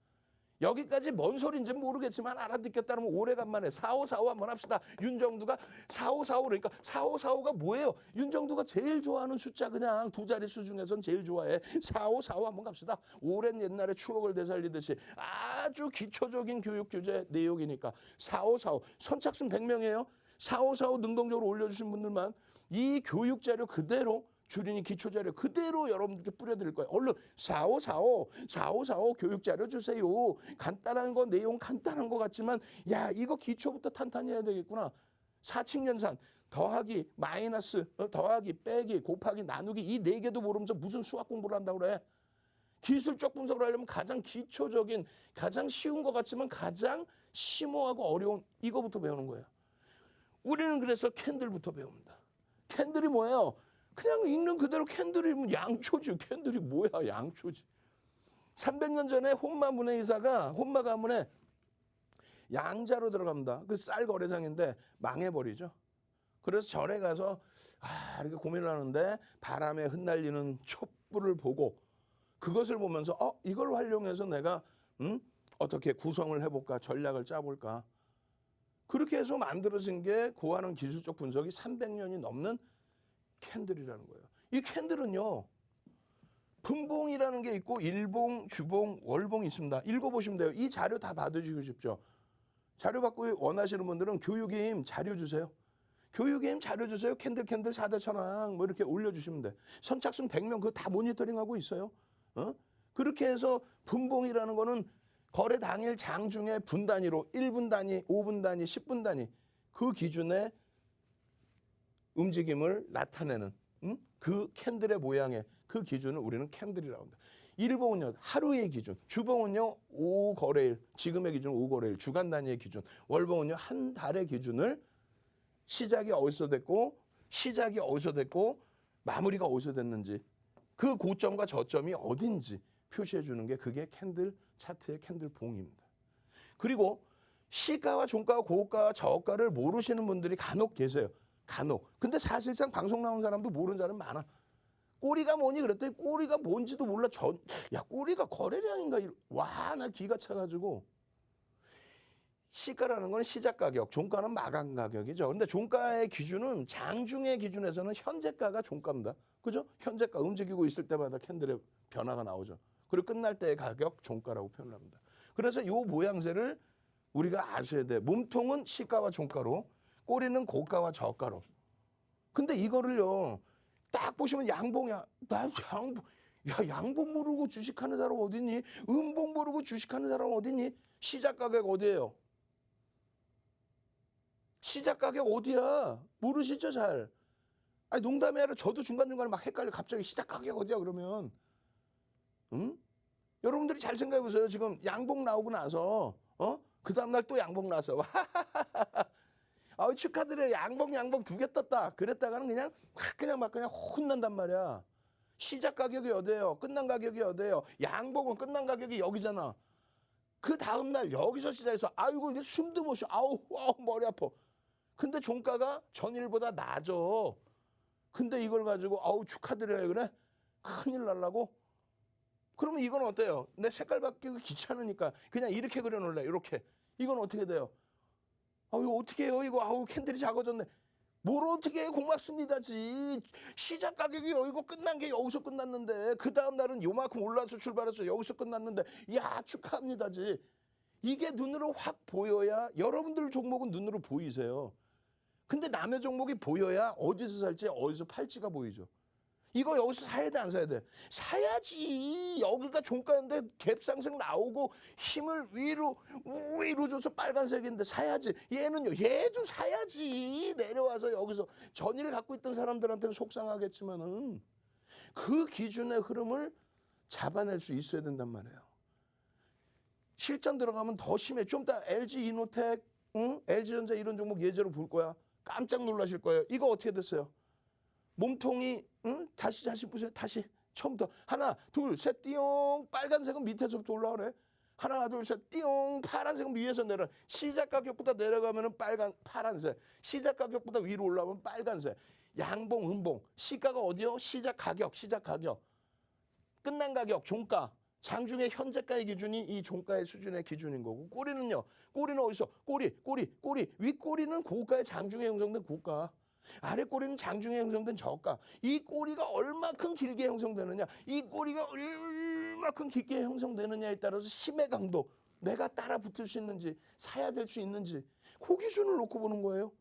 여기까지 뭔 소리인지 모르겠지만 알아듣겠다면 오래간만에 4545 한번 합시다. 윤정두가 4545, 그러니까 4545가 뭐예요? 윤정두가 제일 좋아하는 숫자, 그냥 두 자릿수 중에선 제일 좋아해. 4545 한번 갑시다. 오랜 옛날의 추억을 되살리듯이 아주 기초적인 교육 교재 내용이니까 4545. 선착순 100명이에요. 4545 능동적으로 올려주신 분들만 이 교육 자료 그대로, 주린이 기초 자료 그대로 여러분들께 뿌려드릴 거예요. 얼른 4545 교육 자료 주세요. 간단한 거, 내용 간단한 거 같지만 야, 이거 기초부터 탄탄히 해야 되겠구나. 사칙연산, 더하기, 마이너스, 더하기, 빼기, 곱하기, 나누기, 이 네 개도 모르면서 무슨 수학 공부를 한다고 그래. 기술적 분석을 하려면 가장 기초적인, 가장 쉬운 것 같지만 가장 심오하고 어려운 이거부터 배우는 거예요. 우리는 그래서 캔들부터 배웁니다. 캔들이 뭐예요? 그냥 읽는 그대로 캔들이면 양초지. 캔들이 뭐야? 양초지. 300년 전에 혼마 문해이사가 혼마 가문에 양자로 들어갑니다. 그 쌀 거래장인데 망해버리죠. 그래서 절에 가서 이렇게 고민을 하는데 바람에 흩날리는 촛불을 보고 그것을 보면서 이걸 활용해서 내가 어떻게 구성을 해볼까, 전략을 짜볼까. 그렇게 해서 만들어진 게 고하는 기술적 분석이 300년이 넘는 캔들이라는 거예요. 이 캔들은요, 분봉이라는 게 있고 일봉, 주봉, 월봉이 있습니다. 읽어보시면 돼요. 이 자료 다 받으시고 싶죠? 자료 받고 원하시는 분들은 교육의 힘 자료 주세요. 교육의 힘 자료 주세요. 캔들 4대 천왕 뭐 이렇게 올려주시면 돼. 선착순 100명 그거 다 모니터링하고 있어요. 그렇게 해서 분봉이라는 거는 거래 당일 장중에 분 단위로 1분 단위, 5분 단위, 10분 단위 그 기준에 움직임을 나타내는 그 캔들의 모양의 그 기준을 우리는 캔들이라고 합니다. 일봉은요, 하루의 기준, 주봉은요, 5거래일, 지금의 기준 5거래일, 주간 단위의 기준, 월봉은요, 한 달의 기준을 시작이 어디서 됐고 마무리가 어디서 됐는지 그 고점과 저점이 어딘지 표시해 주는 게 그게 캔들 차트의 캔들 봉입니다. 그리고 시가와 종가와 고가와 저가를 모르시는 분들이 간혹 계세요. 간혹. 근데 사실상 방송 나온 사람도 모르는 사람 많아. 꼬리가 뭐니 그랬더니 꼬리가 뭔지도 몰라. 야, 꼬리가 거래량인가? 와, 나 기가 차가지고. 시가라는 건 시작 가격, 종가는 마감 가격이죠. 근데 종가의 기준은 장중의 기준에서는 현재가가 종가입니다. 그죠? 현재가 움직이고 있을 때마다 캔들의 변화가 나오죠. 그리고 끝날 때의 가격 종가라고 표현을 합니다. 그래서 이 모양새를 우리가 아셔야 돼. 몸통은 시가와 종가로, 꼬리는 고가와 저가로. 근데 이거를요, 딱 보시면 양봉이야. 나 양봉, 야, 양봉 모르고 주식하는 사람 어디니? 음봉 모르고 주식하는 사람 어디니? 시작 가격 어디예요? 시작 가격 어디야? 모르시죠, 잘? 아니, 농담이 아니라 저도 중간중간에 막 헷갈려. 갑자기 시작 가격 어디야, 그러면? 응? 여러분들이 잘 생각해 보세요. 지금 양봉 나오고 나서, 그 다음날 또 양봉 나서. 축하드려요. 양봉 두 개 떴다. 그랬다가는 그냥 혼난단 말이야. 시작 가격이 어디예요? 끝난 가격이 어디예요? 양봉은 끝난 가격이 여기잖아. 그 다음날 여기서 시작해서, 아이고, 이게 숨도 못 쉬어. 아우, 머리 아파. 근데 종가가 전일보다 낮아. 근데 이걸 가지고 축하드려요 그래? 큰일 날라고? 그러면 이건 어때요? 내 색깔 바뀌기 귀찮으니까 그냥 이렇게 그려놓을래. 이렇게. 이건 어떻게 돼요? 이거 어떻게 해요? 이거 캔들이 작아졌네. 뭘 어떻게 해? 고맙습니다지. 시작 가격이 여기고 끝난 게 여기서 끝났는데 그 다음 날은 요만큼 올라서 출발해서 여기서 끝났는데 야, 축하합니다지. 이게 눈으로 확 보여야 여러분들 종목은 눈으로 보이세요. 근데 남의 종목이 보여야 어디서 살지 어디서 팔지가 보이죠. 이거 여기서 사야 돼 안 사야 돼? 사야지. 여기가 종가인데 갭 상승 나오고 힘을 위로 줘서 빨간색인데 사야지. 얘도 사야지. 내려와서 여기서 전일 갖고 있던 사람들한테는 속상하겠지만은 그 기준의 흐름을 잡아낼 수 있어야 된단 말이에요. 실전 들어가면 더 심해. 좀 이따 LG 이노텍, LG전자 이런 종목 예제로 볼 거야. 깜짝 놀라실 거예요. 이거 어떻게 됐어요? 몸통이 다시 보세요. 다시 처음부터 하나 둘 셋 띠용. 빨간색은 밑에서부터 올라오래. 하나 둘 셋 띠용. 파란색은 위에서 내려. 시작 가격보다 내려가면은 파란색. 시작 가격보다 위로 올라오면 빨간색. 양봉 음봉. 시가가 어디요? 시작 가격. 끝난 가격 종가. 장중의 현재가의 기준이 이 종가의 수준의 기준인 거고, 꼬리는요. 꼬리는 어디서? 꼬리. 윗꼬리는 고가의 장중에 형성된 고가. 아래 꼬리는 장중에 형성된 저가. 이 꼬리가 얼마큼 길게 형성되느냐, 이 꼬리가 얼마큼 깊게 형성되느냐에 따라서 힘의 강도, 내가 따라 붙을 수 있는지, 사야 될 수 있는지, 그 기준을 놓고 보는 거예요.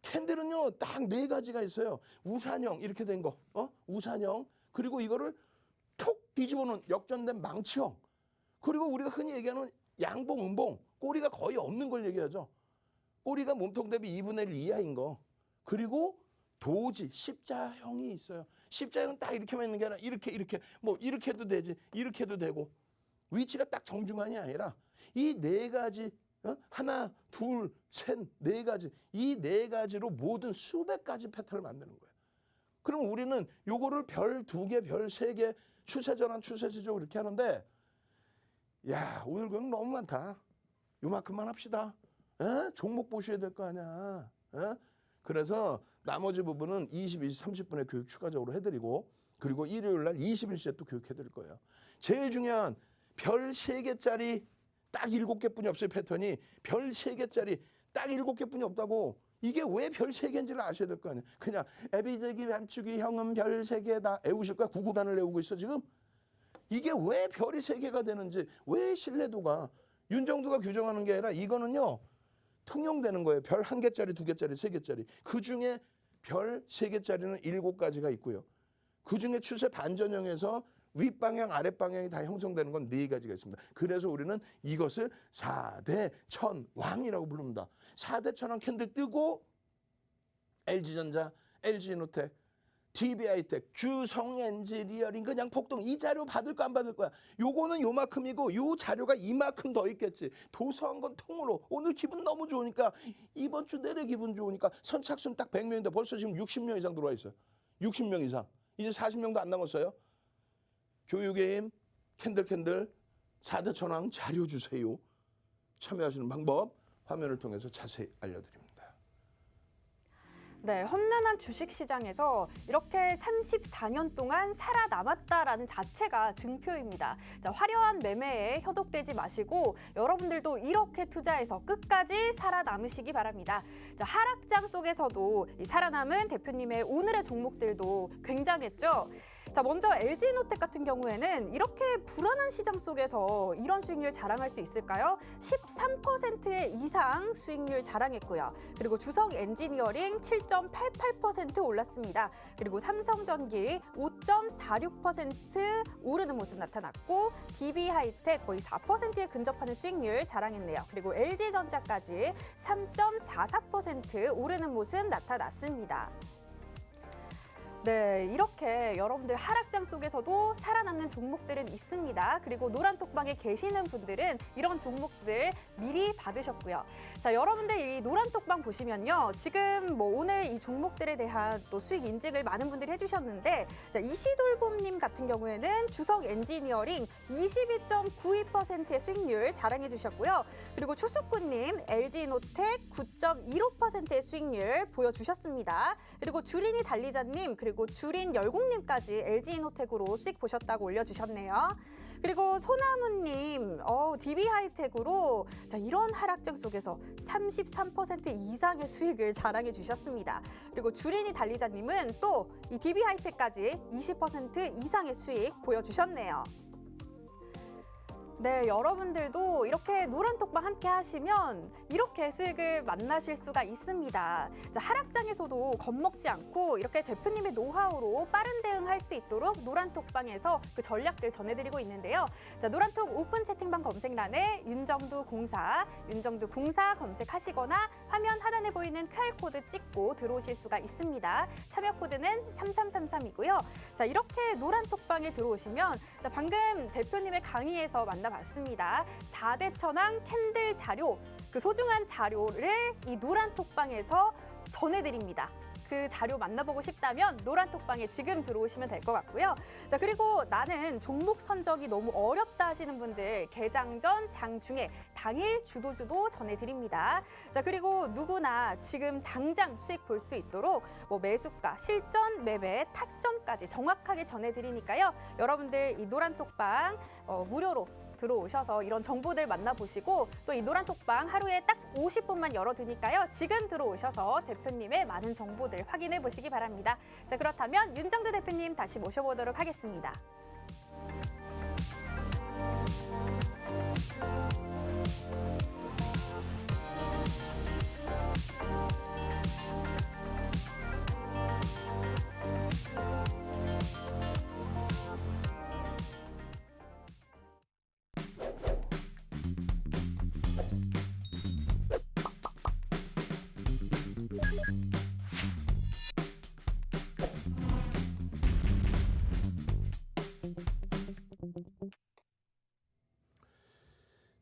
캔들은요, 딱 4가지가 있어요. 우산형 이렇게 된 거, 우산형. 그리고 이거를 톡 뒤집어놓은 역전된 망치형. 그리고 우리가 흔히 얘기하는 양봉, 음봉. 꼬리가 거의 없는 걸 얘기하죠. 꼬리가 몸통 대비 2분의 1 이하인 거. 그리고 도지, 십자형이 있어요. 십자형은 딱 이렇게만 있는 게 아니라 이렇게 뭐 이렇게 해도 되지, 이렇게 해도 되고, 위치가 딱 정중한이 아니라 이 4가지, 하나, 둘, 셋, 4가지, 이 4가지로 모든 수백 가지 패턴을 만드는 거예요. 그럼 우리는 요거를 별 2개, 별 3개, 추세전환, 추세지죠 이렇게 하는데, 야, 오늘 그럼 너무 많다. 요만큼만 합시다. 종목 보셔야 될 거 아니야. 그래서 나머지 부분은 22시 30분에 교육 추가적으로 해드리고, 그리고 일요일 날 21시에 또 교육해드릴 거예요. 제일 중요한 별 3개짜리 딱 7개뿐이 없어요. 패턴이 별 3개짜리 딱 7개뿐이 없다고. 이게 왜 별 3개인지를 아셔야 될 거 아니에요. 그냥 애비재기 반축이 형은 별 3개다 애우실 거야. 구구단을 외우고 있어 지금. 이게 왜 별이 3개가 되는지, 왜 신뢰도가, 윤정두가 규정하는 게 아니라 이거는요 통용되는 거예요. 별 1개짜리, 2개짜리, 3개짜리. 그중에 별 3개짜리는 7가지가 있고요. 그중에 추세 반전형에서 윗방향, 아랫방향이 다 형성되는 건 4가지가 있습니다. 그래서 우리는 이것을 4대 천왕이라고 부릅니다. 4대 천왕 캔들 뜨고 LG전자, LG이노텍, TBI텍, 주성엔지니어링, 그냥 폭등. 이 자료 받을 거 안 받을 거야. 요거는 요만큼이고 요 자료가 이만큼 더 있겠지. 도서한 건 통으로. 오늘 기분 너무 좋으니까, 이번 주 내내 기분 좋으니까 선착순 딱 100명인데 벌써 지금 60명 이상 들어와 있어요. 60명 이상. 이제 40명도 안 남았어요. 교육의 힘, 캔들 4대 천왕 자료 주세요. 참여하시는 방법 화면을 통해서 자세히 알려드립니다. 네, 험난한 주식시장에서 이렇게 34년 동안 살아남았다라는 자체가 증표입니다. 자, 화려한 매매에 현혹되지 마시고 여러분들도 이렇게 투자해서 끝까지 살아남으시기 바랍니다. 자, 하락장 속에서도 이 살아남은 대표님의 오늘의 종목들도 굉장했죠. 자, 먼저 LG노텍 같은 경우에는 이렇게 불안한 시장 속에서 이런 수익률 자랑할 수 있을까요? 13% 이상 수익률 자랑했고요. 그리고 주성 엔지니어링 7.88% 올랐습니다. 그리고 삼성전기 5.46% 오르는 모습 나타났고 DB하이텍 거의 4%에 근접하는 수익률 자랑했네요. 그리고 LG전자까지 3.44% 오르는 모습 나타났습니다. 네, 이렇게 여러분들 하락장 속에서도 살아남는 종목들은 있습니다. 그리고 노란톡방에 계시는 분들은 이런 종목들 미리 받으셨고요. 자, 여러분들 이 노란톡방 보시면요. 지금 뭐 오늘 이 종목들에 대한 또 수익 인증을 많은 분들이 해주셨는데, 자, 이시돌봄님 같은 경우에는 주성 엔지니어링 22.92%의 수익률 자랑해 주셨고요. 그리고 추수꾸님 LG노텍 9.15%의 수익률 보여주셨습니다. 그리고 주린이 달리자님 그리고 주린 열공님까지 LG노텍으로 수익 보셨다고 올려주셨네요. 그리고 소나무님 DB하이텍으로 자, 이런 하락장 속에서 33% 이상의 수익을 자랑해 주셨습니다. 그리고 주린이 달리자님은 또 이 DB하이텍까지 20% 이상의 수익 보여주셨네요. 네, 여러분들도 이렇게 노란톡방 함께 하시면 이렇게 수익을 만나실 수가 있습니다. 자, 하락장에서도 겁먹지 않고 이렇게 대표님의 노하우로 빠른 대응할 수 있도록 노란톡방에서 그 전략들 전해드리고 있는데요. 자, 노란톡 오픈 채팅방 검색란에 윤정두 공사 검색하시거나 화면 하단에 보이는 QR코드 찍고 들어오실 수가 있습니다. 참여 코드는 3333이고요. 자, 이렇게 노란톡방에 들어오시면 자, 방금 대표님의 강의에서 만나봤습니다. 4대 천왕 캔들 자료, 그 소중한 자료를 이 노란톡방에서 전해드립니다. 그 자료 만나보고 싶다면 노란톡방에 지금 들어오시면 될 것 같고요. 자, 그리고 나는 종목 선정이 너무 어렵다 하시는 분들 개장 전, 장 중에 당일 주도주도 전해드립니다. 자, 그리고 누구나 지금 당장 수익 볼 수 있도록 뭐 매수가, 실전, 매매, 타점까지 정확하게 전해드리니까요. 여러분들 이 노란톡방 무료로 들어오셔서 이런 정보들 만나보시고 또 이 노란톡방 하루에 딱 50분만 열어두니까요. 지금 들어오셔서 대표님의 많은 정보들 확인해 보시기 바랍니다. 자, 그렇다면 윤정두 대표님 다시 모셔보도록 하겠습니다.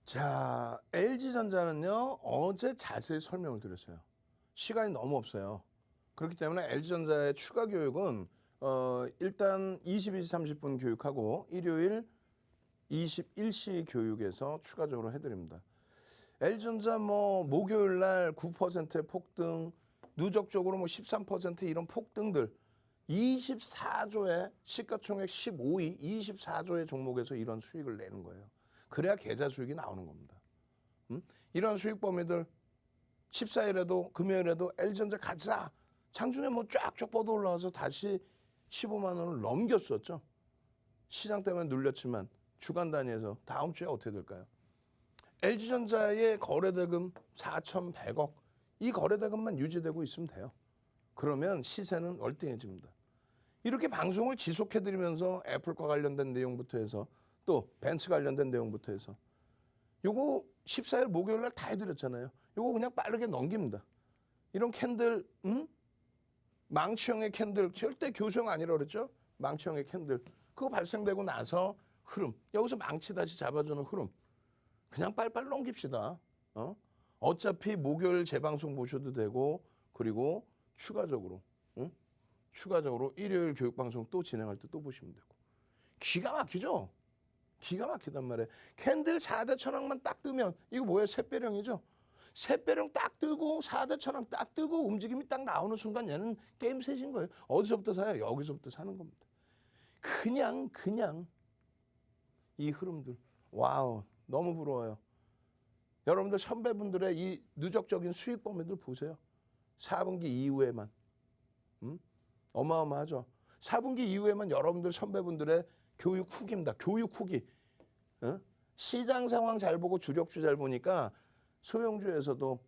자, LG전자는요, 어제 자세히 설명을 드렸어요. 시간이 너무 없어요. 그렇기 때문에 LG전자의 추가 교육은 일단 22시 30분 교육하고 일요일 21시 교육에서 추가적으로 해드립니다. LG전자 목요일 날 9%의 폭등, 누적적으로 13% 이런 폭등들 24조의 시가총액 15위 24조의 종목에서 이런 수익을 내는 거예요. 그래야 계좌 수익이 나오는 겁니다. 이런 수익 범위들 14일에도 금요일에도 LG전자 가자. 장중에 쫙쫙 뻗어 올라와서 다시 15만 원을 넘겼었죠. 시장 때문에 눌렸지만 주간 단위에서 다음 주에 어떻게 될까요? LG전자의 거래대금 4,100억. 이 거래대금만 유지되고 있으면 돼요. 그러면 시세는 월등해집니다. 이렇게 방송을 지속해드리면서 애플과 관련된 내용부터 해서 또 벤츠 관련된 내용부터 해서 요거 14일 목요일 날 다 해드렸잖아요. 요거 그냥 빠르게 넘깁니다. 이런 캔들, 망치형의 캔들, 절대 교수형 아니라고 그랬죠? 망치형의 캔들. 그거 발생되고 나서 흐름, 여기서 망치 다시 잡아주는 흐름. 그냥 빨리빨리 넘깁시다. 어차피 목요일 재방송 보셔도 되고, 그리고 추가적으로 일요일 교육방송 또 진행할 때 또 보시면 되고. 기가 막히죠? 기가 막히단 말이에요. 캔들 4대 천왕만 딱 뜨면 이거 뭐예요? 샛배령이죠? 샛배령 딱 뜨고 4대 천왕 딱 뜨고 움직임이 딱 나오는 순간 얘는 게임 셋인 거예요. 어디서부터 사요? 여기서부터 사는 겁니다. 그냥 이 흐름들. 와우, 너무 부러워요. 여러분들 선배분들의 이 누적적인 수익 범위들 보세요. 4분기 이후에만. 어마어마하죠. 4분기 이후에만 여러분들 선배분들의 교육 후기입니다. 교육 후기. 어? 시장 상황 잘 보고 주력주 잘 보니까 소형주에서도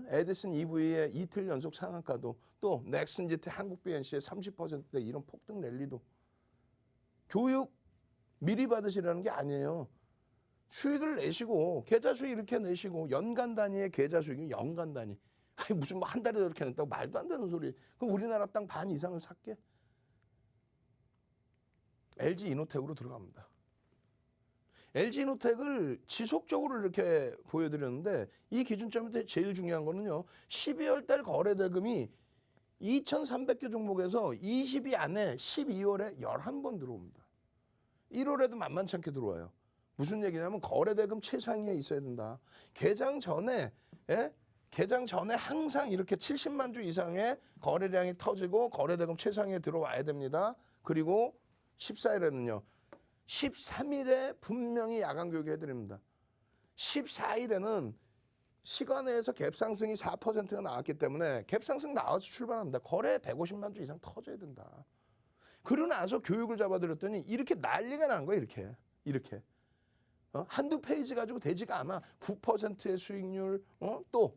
에디슨 EV의 이틀 연속 상한가도 또 넥슨지트 한국 BNC의 30%대 이런 폭등 랠리도 교육 미리 받으시라는 게 아니에요. 수익을 내시고 계좌 수익 이렇게 내시고 연간 단위의 계좌 수익이 연간 단위. 아니 무슨 뭐 한 달에 저렇게 냈다고 말도 안 되는 소리. 그럼 우리나라 땅 반 이상을 샀게. LG 이노텍으로 들어갑니다. LG 이노텍을 지속적으로 이렇게 보여드렸는데 이 기준점에 제일 중요한 거는요. 12월 달 거래 대금이 2,300개 종목에서 20위 안에 12월에 11번 들어옵니다. 1월에도 만만치 않게 들어와요. 무슨 얘기냐면 거래 대금 최상위에 있어야 된다. 개장 전에 항상 이렇게 70만 주 이상의 거래량이 터지고 거래 대금 최상위에 들어와야 됩니다. 그리고 14일에는요. 13일에 분명히 야간 교육해 드립니다. 14일에는 시간에서 갭상승이 4%가 나왔기 때문에 갭상승 나와서 출발합니다. 거래 150만 주 이상 터져야 된다. 그러고 나서 교육을 잡아드렸더니 이렇게 난리가 난 거예요. 이렇게. 한두 페이지 가지고 되지가 않아. 9%의 수익률, 또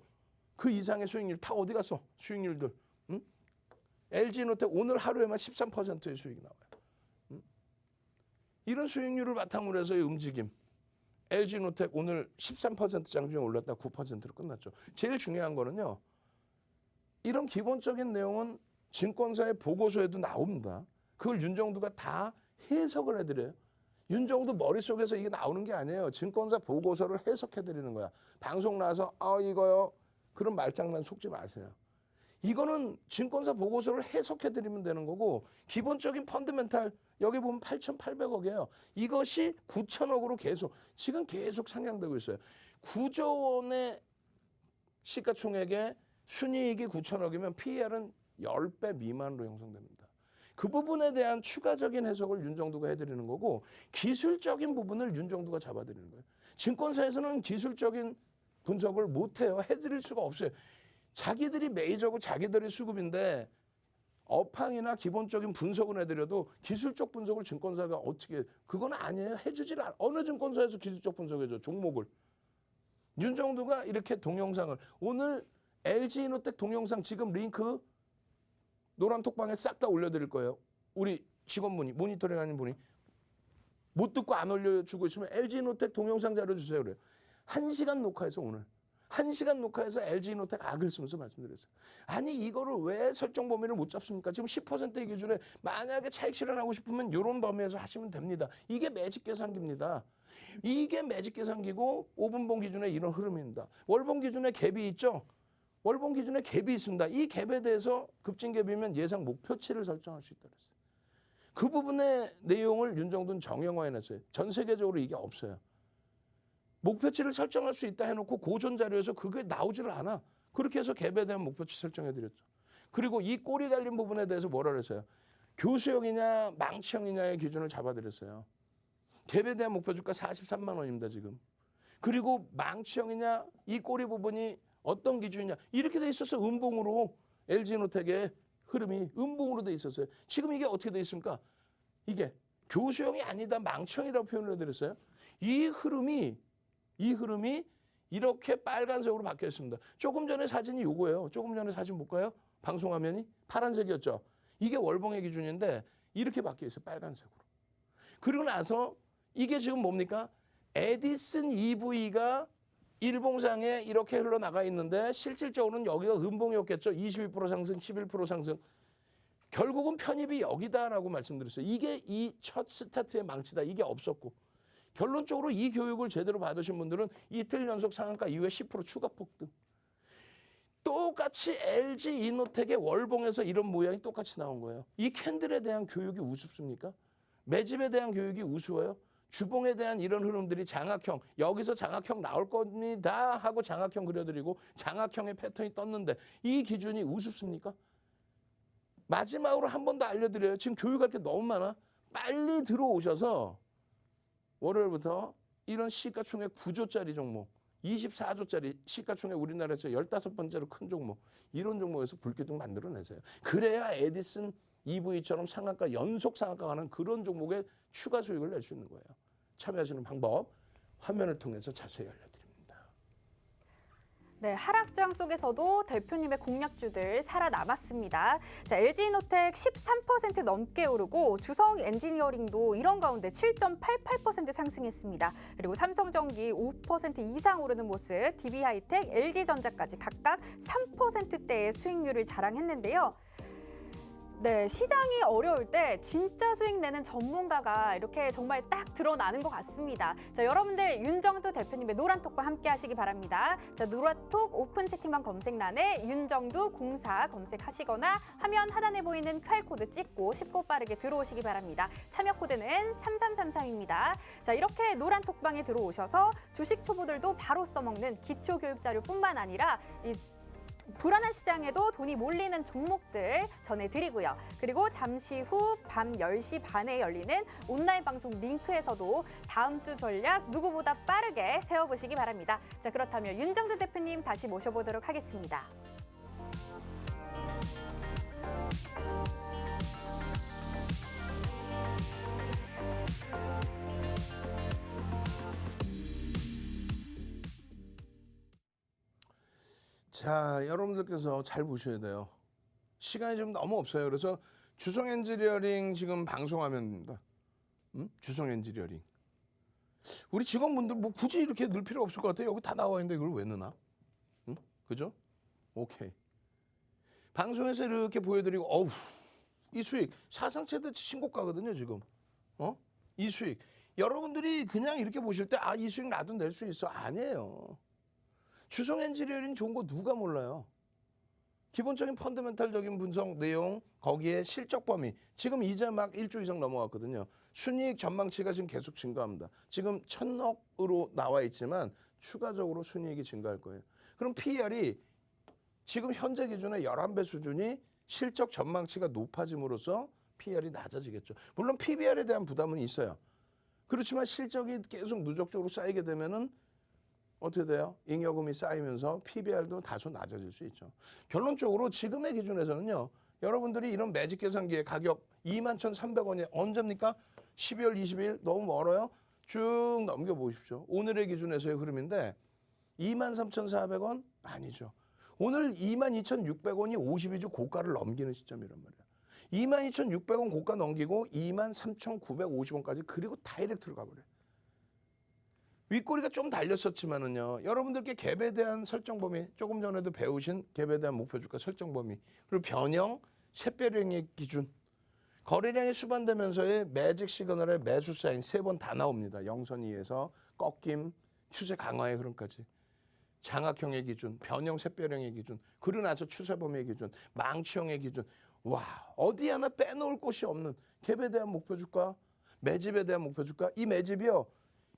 그 이상의 수익률 다 어디 갔어? 수익률들. LG노텍 오늘 하루에만 13%의 수익이 나와요. 이런 수익률을 바탕으로 해서의 움직임. LG노텍 오늘 13% 장중에 올랐다 9%로 끝났죠. 제일 중요한 거는요. 이런 기본적인 내용은 증권사의 보고서에도 나옵니다. 그걸 윤정두가 다 해석을 해드려요. 윤정두 머릿속에서 이게 나오는 게 아니에요. 증권사 보고서를 해석해드리는 거야. 방송 나와서 이거요. 그런 말장난 속지 마세요. 이거는 증권사 보고서를 해석해드리면 되는 거고 기본적인 펀드멘탈 여기 보면 8,800억이에요. 이것이 9천억으로 지금 계속 상향되고 있어요. 9조 원의 시가총액에 순이익이 9천억이면 PER은 10배 미만으로 형성됩니다. 그 부분에 대한 추가적인 해석을 윤정두가 해드리는 거고 기술적인 부분을 윤정두가 잡아드리는 거예요. 증권사에서는 기술적인 분석을 못해요. 해드릴 수가 없어요. 자기들이 메이저고 자기들이 수급인데 업황이나 기본적인 분석은 해드려도 기술적 분석을 증권사가 어떻게 그건 아니에요. 해주질 않아. 어느 증권사에서 기술적 분석해줘. 종목을. 윤정두가 이렇게 동영상을 오늘 LG이노텍 동영상 지금 링크 노란톡방에 싹 다 올려드릴 거예요. 우리 직원분이 모니터링하는 분이 못 듣고 안 올려주고 있으면 LG이노텍 동영상 자료 주세요. 그래요. 1시간 녹화해서 오늘 1시간 녹화해서 LG이노텍 악을 쓰면서 말씀드렸어요. 아니 이거를 왜 설정 범위를 못 잡습니까? 지금 10%의 기준에 만약에 차익 실현하고 싶으면 이런 범위에서 하시면 됩니다. 이게 매직 계산기입니다. 이게 매직 계산기고 5분봉 기준에 이런 흐름입니다. 월봉 기준에 갭이 있죠. 월봉 기준에 갭이 있습니다. 이 갭에 대해서 급진갭이면 예상 목표치를 설정할 수 있다 그랬어요. 그 부분의 내용을 윤정두는 정형화해놨어요. 전 세계적으로 이게 없어요. 목표치를 설정할 수 있다 해놓고 고전 자료에서 그게 나오지를 않아. 그렇게 해서 갭에 대한 목표치 설정해드렸죠. 그리고 이 꼬리 달린 부분에 대해서 뭐라 그랬어요? 교수형이냐 망치형이냐의 기준을 잡아드렸어요. 갭에 대한 목표 주가 43만 원입니다. 지금. 그리고 망치형이냐 이 꼬리 부분이 어떤 기준이냐 이렇게 돼 있어서 음봉으로 LG이노텍의 흐름이 음봉으로 돼 있었어요. 지금 이게 어떻게 돼 있습니까? 이게 교수형이 아니다 망치형이라고 표현을 해드렸어요. 이 흐름이 이렇게 빨간색으로 바뀌어 있습니다. 조금 전에 사진이 요거예요. 조금 전에 사진 볼까요? 방송 화면이 파란색이었죠. 이게 월봉의 기준인데 이렇게 바뀌어 있어요. 빨간색으로. 그리고 나서 이게 지금 뭡니까? 에디슨 EV가 일봉상에 이렇게 흘러나가 있는데 실질적으로는 여기가 음봉이었겠죠. 22% 상승, 11% 상승. 결국은 편입이 여기다라고 말씀드렸어요. 이게 이 첫 스타트의 망치다. 이게 없었고. 결론적으로 이 교육을 제대로 받으신 분들은 이틀 연속 상한가 이후에 10% 추가 폭등. 똑같이 LG이노텍의 월봉에서 이런 모양이 똑같이 나온 거예요. 이 캔들에 대한 교육이 우습습니까? 매집에 대한 교육이 우스워요? 주봉에 대한 이런 흐름들이 장악형, 여기서 장악형 나올 겁니다 하고 장악형 그려드리고 장악형의 패턴이 떴는데 이 기준이 우습습니까? 마지막으로 한 번 더 알려드려요. 지금 교육할 게 너무 많아. 빨리 들어오셔서 월요일부터 이런 시가총액 9조짜리 종목, 24조짜리 시가총액 우리나라에서 15번째로 큰 종목, 이런 종목에서 불기둥 만들어내세요. 그래야 에디슨 EV처럼 상한가 연속 상한가 가는 그런 종목에 추가 수익을 낼 수 있는 거예요. 참여하시는 방법 화면을 통해서 자세히 알려드립니다. 네, 하락장 속에서도 대표님의 공략주들 살아남았습니다. 자, LG이노텍 13% 넘게 오르고 주성 엔지니어링도 이런 가운데 7.88% 상승했습니다. 그리고 삼성전기 5% 이상 오르는 모습, DB하이텍, LG전자까지 각각 3%대의 수익률을 자랑했는데요. 네, 시장이 어려울 때 진짜 수익 내는 전문가가 이렇게 정말 딱 드러나는 것 같습니다. 자, 여러분들 윤정두 대표님의 노란톡과 함께 하시기 바랍니다. 자, 노란톡 오픈 채팅방 검색란에 윤정두 공사 검색하시거나 화면 하단에 보이는 QR코드 찍고 쉽고 빠르게 들어오시기 바랍니다. 참여 코드는 3333입니다. 자, 이렇게 노란톡방에 들어오셔서 주식 초보들도 바로 써먹는 기초 교육 자료뿐만 아니라 이 불안한 시장에도 돈이 몰리는 종목들 전해드리고요. 그리고 잠시 후 밤 10시 반에 열리는 온라인 방송 링크에서도 다음 주 전략 누구보다 빠르게 세워보시기 바랍니다. 자, 그렇다면 윤정두 대표님 다시 모셔보도록 하겠습니다. 자, 여러분들께서 잘 보셔야 돼요. 시간이 좀 너무 없어요. 그래서 주성 엔지니어링 지금 방송화면입니다. 주성 엔지니어링. 우리 직원분들 뭐 굳이 이렇게 넣을 필요 없을 것 같아요. 여기 다 나와 있는데 이걸 왜 넣나? 그죠? 오케이. 방송에서 이렇게 보여드리고, 어우, 이 수익 사상 최대치 신고가거든요, 지금. 이 수익. 여러분들이 그냥 이렇게 보실 때, 아, 이 수익 나도 낼 수 있어. 아니에요. 주성 엔지니어링 좋은 거 누가 몰라요. 기본적인 펀더멘탈적인 분석 내용, 거기에 실적 범위. 지금 이제 막 1조 이상 넘어갔거든요. 순이익 전망치가 지금 계속 증가합니다. 지금 1,000억으로 나와 있지만 추가적으로 순이익이 증가할 거예요. 그럼 PER이 지금 현재 기준의 11배 수준이 실적 전망치가 높아짐으로써 PER이 낮아지겠죠. 물론 PBR에 대한 부담은 있어요. 그렇지만 실적이 계속 누적적으로 쌓이게 되면은 어떻게 돼요? 잉여금이 쌓이면서 PBR도 다소 낮아질 수 있죠. 결론적으로 지금의 기준에서는요. 여러분들이 이런 매직 계산기의 가격 21,300원이 언제입니까? 12월 20일 너무 멀어요? 쭉 넘겨보십시오. 오늘의 기준에서의 흐름인데 23,400원? 아니죠. 오늘 22,600원이 52주 고가를 넘기는 시점이란 말이에요. 22,600원 고가 넘기고 23,950원까지 그리고 다이렉트로 가버려요. 윗꼬리가 좀 달렸었지만은요. 여러분들께 갭에 대한 설정 범위, 조금 전에도 배우신 갭에 대한 목표 주가 설정 범위, 그리고 변형, 샛별형의 기준, 거래량이 수반되면서의 매직 시그널의 매수 사인 3번 다 나옵니다. 영선 이에서 꺾임, 추세 강화의 흐름까지. 장악형의 기준, 변형 샛별형의 기준, 그러고 나서 추세 범위의 기준, 망치형의 기준. 와, 어디 하나 빼놓을 곳이 없는 갭에 대한 목표 주가, 매집에 대한 목표 주가. 이 매집이요.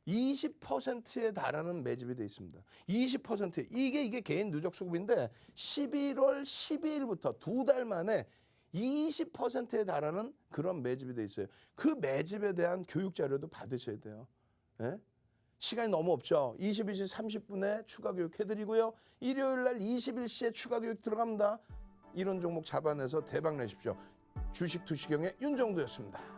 20%에 달하는 매집이 돼 있습니다. 20%. 이게 개인 누적 수급인데 11월 12일부터 2달 만에 20%에 달하는 그런 매집이 돼 있어요. 그 매집에 대한 교육 자료도 받으셔야 돼요. 예? 시간이 너무 없죠. 22시 30분에 추가 교육 해드리고요. 일요일 날 21시에 추가 교육 들어갑니다. 이런 종목 잡아내서 대박 내십시오. 주식 투시경의 윤정두였습니다.